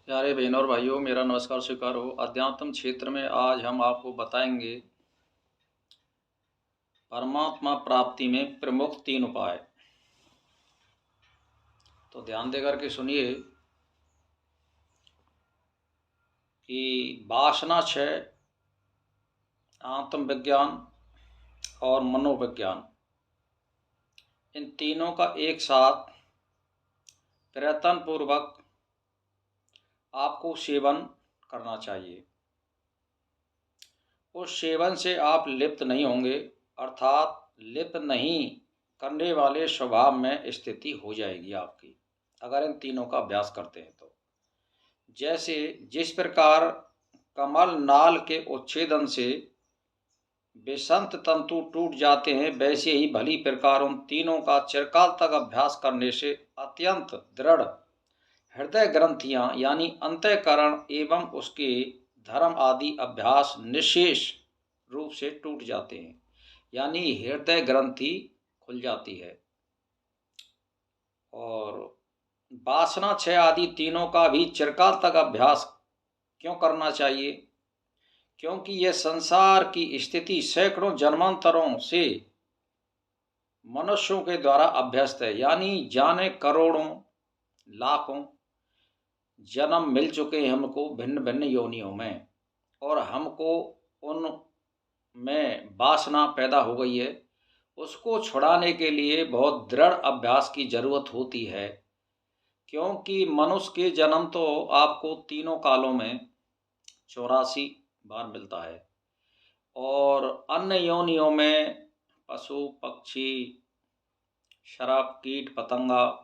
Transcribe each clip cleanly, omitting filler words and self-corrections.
प्यारे बहनों और भाइयों, मेरा नमस्कार स्वीकार हो। अध्यात्म क्षेत्र में आज हम आपको बताएंगे परमात्मा प्राप्ति में प्रमुख 3 उपाय। तो ध्यान देकर के सुनिए कि वासना क्षय, आत्मविज्ञान और मनोविज्ञान, इन तीनों का एक साथ प्रयत्न पूर्वक आपको सेवन करना चाहिए। उस सेवन से आप लिप्त नहीं होंगे, अर्थात लिप्त नहीं करने वाले स्वभाव में स्थिति हो जाएगी आपकी, अगर इन तीनों का अभ्यास करते हैं तो। जैसे जिस प्रकार कमल नाल के उच्छेदन से विषंत तंतु टूट जाते हैं, वैसे ही भली प्रकार उन तीनों का चिरकाल तक अभ्यास करने से अत्यंत दृढ़ हृदय ग्रंथियां यानी अंतःकरण एवं उसके धर्म आदि अभ्यास निशेष रूप से टूट जाते हैं, यानी हृदय ग्रंथि खुल जाती है। और वासना क्षय आदि तीनों का भी चिरकाल तक अभ्यास क्यों करना चाहिए? क्योंकि यह संसार की स्थिति सैकड़ों जन्मांतरों से मनुष्यों के द्वारा अभ्यस्त है, यानी जाने करोड़ों लाखों जन्म मिल चुके हैं हमको भिन्न भिन्न योनियों में, और हमको उन में वासना पैदा हो गई है। उसको छुड़ाने के लिए बहुत दृढ़ अभ्यास की जरूरत होती है, क्योंकि मनुष्य के जन्म तो आपको तीनों कालों में 84 बार मिलता है, और अन्य योनियों में पशु पक्षी शराब कीट पतंगा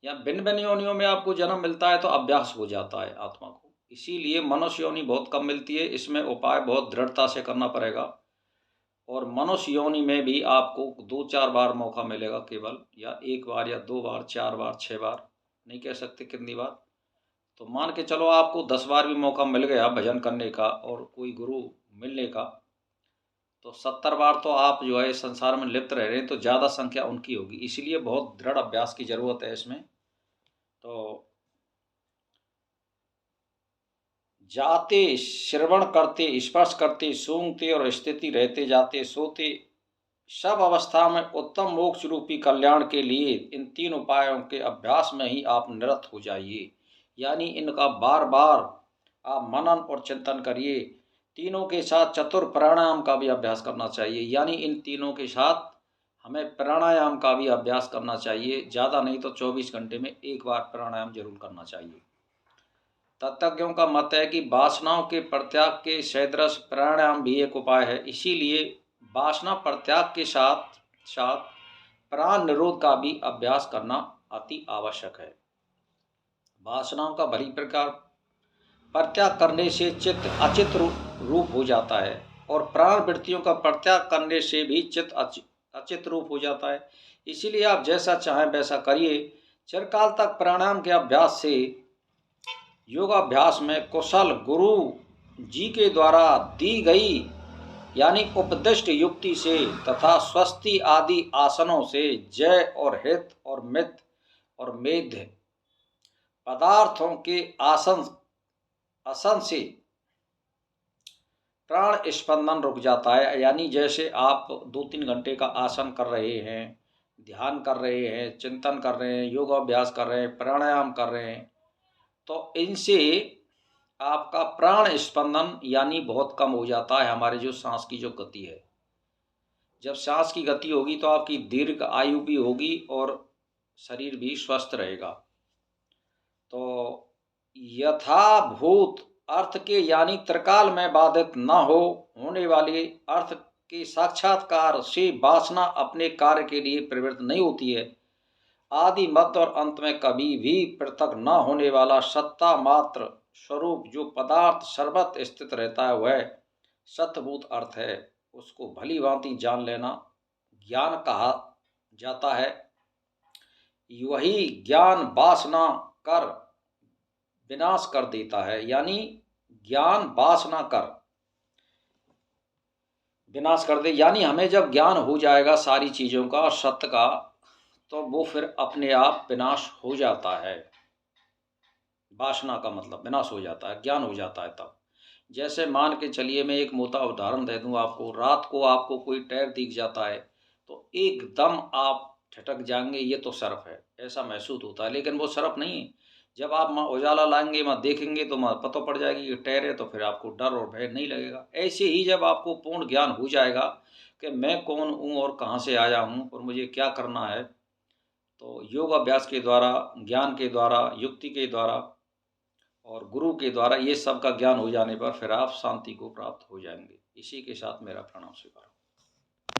या भिन्न भिन्न योनियों में आपको जन्म मिलता है, तो अभ्यास हो जाता है आत्मा को। इसीलिए मनुष्य योनि बहुत कम मिलती है, इसमें उपाय बहुत दृढ़ता से करना पड़ेगा। और मनुष्य योनि में भी आपको 2-4 बार मौका मिलेगा केवल, या 1 बार या 2 बार 4 बार 6 बार, नहीं कह सकते कितनी बार। तो मान के चलो आपको 10 बार भी मौका मिल गया भजन करने का और कोई गुरु मिलने का, तो 70 बार तो आप जो है संसार में लिप्त रह रहे हैं, तो ज़्यादा संख्या उनकी होगी। इसीलिए बहुत दृढ़ अभ्यास की जरूरत है इसमें। तो जाते श्रवण करते, स्पर्श करते, सूंघते और स्थिति रहते, जाते सोते, सब अवस्था में उत्तम मोक्ष रूपी कल्याण के लिए इन 3 उपायों के अभ्यास में ही आप निरत हो जाइए, यानी इनका बार बार आप मनन और चिंतन करिए। तीनों के साथ चतुर प्राणायाम का भी अभ्यास करना चाहिए, यानी इन तीनों के साथ हमें प्राणायाम का भी अभ्यास करना चाहिए। ज़्यादा नहीं तो 24 घंटे में 1 बार प्राणायाम जरूर करना चाहिए। तत्वज्ञों का मत है कि वासनाओं के परित्याग के सदृश प्राणायाम भी एक उपाय है। इसीलिए वासना परित्याग के साथ साथ प्राण निरोध का भी अभ्यास करना अति आवश्यक है। वासनाओं का भली प्रकार परित्याग करने से चित्त अचित रूप हो जाता है, और प्राण वृत्तियों का परित्याग करने से भी चित्त अचित रूप हो जाता है। इसीलिए आप जैसा चाहें वैसा करिए। चिरकाल तक प्राणायाम के अभ्यास से योगाभ्यास में कुशल गुरु जी के द्वारा दी गई यानी उपदिष्ट युक्ति से तथा स्वस्ति आदि आसनों से जय और हित और मित और मेध्य पदार्थों के आसन से प्राण स्पंदन रुक जाता है। यानी जैसे आप 2-3 घंटे का आसन कर रहे हैं, ध्यान कर रहे हैं, चिंतन कर रहे हैं, योगाभ्यास कर रहे हैं, प्राणायाम कर रहे हैं, तो इनसे आपका प्राण स्पंदन यानी बहुत कम हो जाता है। हमारे जो सांस की जो गति है, जब सांस की गति होगी तो आपकी दीर्घ आयु भी होगी और शरीर भी स्वस्थ रहेगा। तो यथाभूत अर्थ के यानी त्रिकाल में बाधित न होने वाले अर्थ के साक्षात्कार से वासना अपने कार्य के लिए प्रवृत्त नहीं होती है। आदि मध्य और अंत में कभी भी पृथक न होने वाला सत्ता मात्र स्वरूप जो पदार्थ सर्वत्र स्थित रहता है, वह सत्यभूत अर्थ है। उसको भली भांति जान लेना ज्ञान कहा जाता है। वही ज्ञान वासना कर विनाश कर देता है, यानी ज्ञान वासना कर विनाश कर दे। यानी हमें जब ज्ञान हो जाएगा सारी चीज़ों का और सत्य का, तो वो फिर अपने आप विनाश हो जाता है। वासना का मतलब विनाश हो जाता है, ज्ञान हो जाता है तब। जैसे मान के चलिए, मैं एक मोटा उदाहरण दे दूँ आपको, रात को आपको कोई टैर दिख जाता है, तो एकदम आप ठिठक जाएँगे, ये तो सर्प है, ऐसा महसूस होता है, लेकिन वो सर्प नहीं है। जब आप वहाँ उजाला लाएँगे, वहाँ देखेंगे तो वहाँ पता पड़ जाएगी कि टैर है, तो फिर आपको डर और भय नहीं लगेगा। ऐसे ही जब आपको पूर्ण ज्ञान हो जाएगा कि मैं कौन हूँ और कहाँ से आया हूँ और मुझे क्या करना है, तो योग अभ्यास के द्वारा, ज्ञान के द्वारा, युक्ति के द्वारा और गुरु के द्वारा ये सब का ज्ञान हो जाने पर फिर आप शांति को प्राप्त हो जाएंगे। इसी के साथ मेरा प्रणाम स्वीकार।